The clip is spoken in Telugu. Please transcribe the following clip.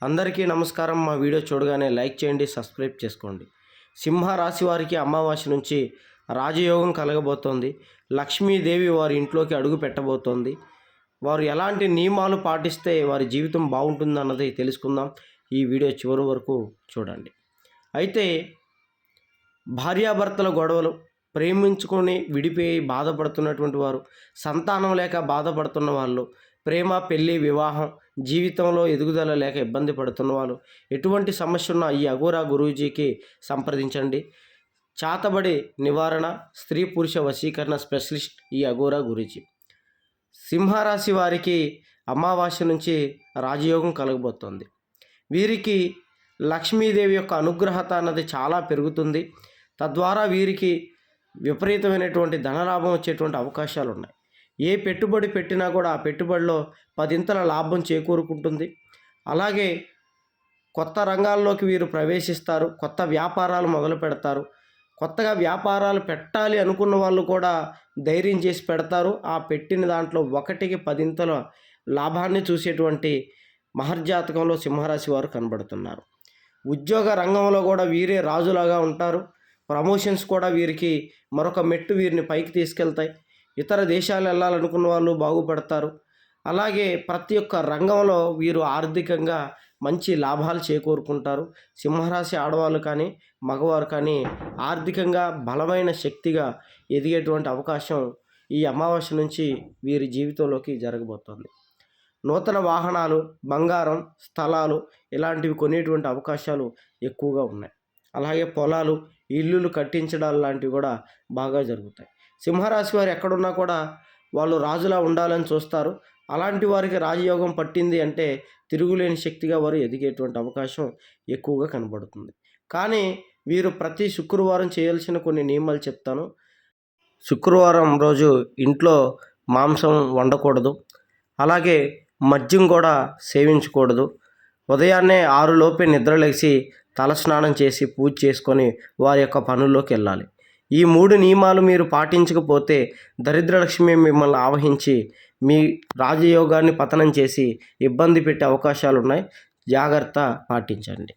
అందరికీ నమస్కారం. మా వీడియో చూడగానే లైక్ చేయండి, సబ్స్క్రైబ్ చేసుకోండి. సింహ రాశి వారికి అమావాస్య నుంచి రాజయోగం కలగబోతోంది. లక్ష్మీదేవి వారి ఇంట్లోకి అడుగు పెట్టబోతోంది. వారు ఎలాంటి నియమాలు పాటిస్తే వారి జీవితం బాగుంటుందన్నది తెలుసుకుందాం. ఈ వీడియో చివరి వరకు చూడండి. అయితే భార్యాభర్తల గొడవలు, ప్రేమించుకొని విడిపోయి బాధపడుతున్నటువంటి వారు, సంతానం లేక బాధపడుతున్న వాళ్ళు, ప్రేమ, పెళ్ళి, వివాహం, జీవితంలో ఎదుగుదల లేక ఇబ్బంది పడుతున్న వాళ్ళు, ఎటువంటి సమస్య ఉన్నా ఈ అఘోరా గురూజీకి సంప్రదించండి. చాతబడి నివారణ, స్త్రీ పురుష వశీకరణ స్పెషలిస్ట్ ఈ అఘోరా గురూజీ. సింహరాశి వారికి అమావాస్య నుంచి రాజయోగం కలగబోతోంది. వీరికి లక్ష్మీదేవి యొక్క అనుగ్రహత అన్నది చాలా పెరుగుతుంది. తద్వారా వీరికి విపరీతమైనటువంటి ధనలాభం వచ్చేటువంటి అవకాశాలు ఉన్నాయి. ఏ పెట్టుబడి పెట్టినా కూడా ఆ పెట్టుబడిలో 10 లాభం చేకూరుకుంటుంది. అలాగే కొత్త రంగాల్లోకి వీరు ప్రవేశిస్తారు. కొత్త వ్యాపారాలు మొదలు పెడతారు. కొత్తగా వ్యాపారాలు పెట్టాలి అనుకున్న వాళ్ళు కూడా ధైర్యం చేసి పెడతారు. ఆ పెట్టిన దాంట్లో 1కి 10 లాభాన్ని చూసేటువంటి మహర్జాతకంలో సింహరాశి వారు కనబడుతున్నారు. ఉద్యోగ రంగంలో కూడా వీరే రాజులాగా ఉంటారు. ప్రమోషన్స్ కూడా వీరికి మరొక మెట్టు వీరిని పైకి తీసుకెళ్తాయి. ఇతర దేశాలు వెళ్ళాలనుకున్న వాళ్ళు బాగుపడతారు. అలాగే ప్రతి ఒక్క రంగంలో వీరు ఆర్థికంగా మంచి లాభాలు చేకూరుకుంటారు. సింహరాశి ఆడవాళ్ళు కానీ మగవారు కానీ ఆర్థికంగా బలమైన శక్తిగా ఎదిగేటువంటి అవకాశం ఈ అమావాస్య నుంచి వీరి జీవితంలోకి జరగబోతోంది. నూతన వాహనాలు, బంగారం, స్థలాలు ఇలాంటివి కొనేటువంటి అవకాశాలు ఎక్కువగా ఉన్నాయి. అలాగే పొలాలు, ఇల్లులు కట్టించడాలు లాంటివి కూడా బాగా జరుగుతాయి. సింహరాశి వారు ఎక్కడున్నా కూడా వాళ్ళు రాజులా ఉండాలని చూస్తారు. అలాంటి వారికి రాజయోగం పట్టింది అంటే తిరుగులేని శక్తిగా వారు ఎదిగేటువంటి అవకాశం ఎక్కువగా కనబడుతుంది. కానీ వీరు ప్రతి శుక్రవారం చేయాల్సిన కొన్ని నియమాలు చెప్తాను. శుక్రవారం రోజు ఇంట్లో మాంసం వండకూడదు. అలాగే మద్యం కూడా సేవించకూడదు. ఉదయాన్నే 6 లోపే నిద్రలేసి తలస్నానం చేసి పూజ చేసుకొని వారి యొక్క పనుల్లోకి వెళ్ళాలి. ఈ 3 నియమాలు మీరు పాటించకపోతే దరిద్రలక్ష్మి మిమ్మల్ని ఆవహించి మీ రాజయోగాన్ని పతనం చేసి ఇబ్బంది పెట్టే అవకాశాలు ఉన్నాయి. జాగ్రత్త పాటించండి.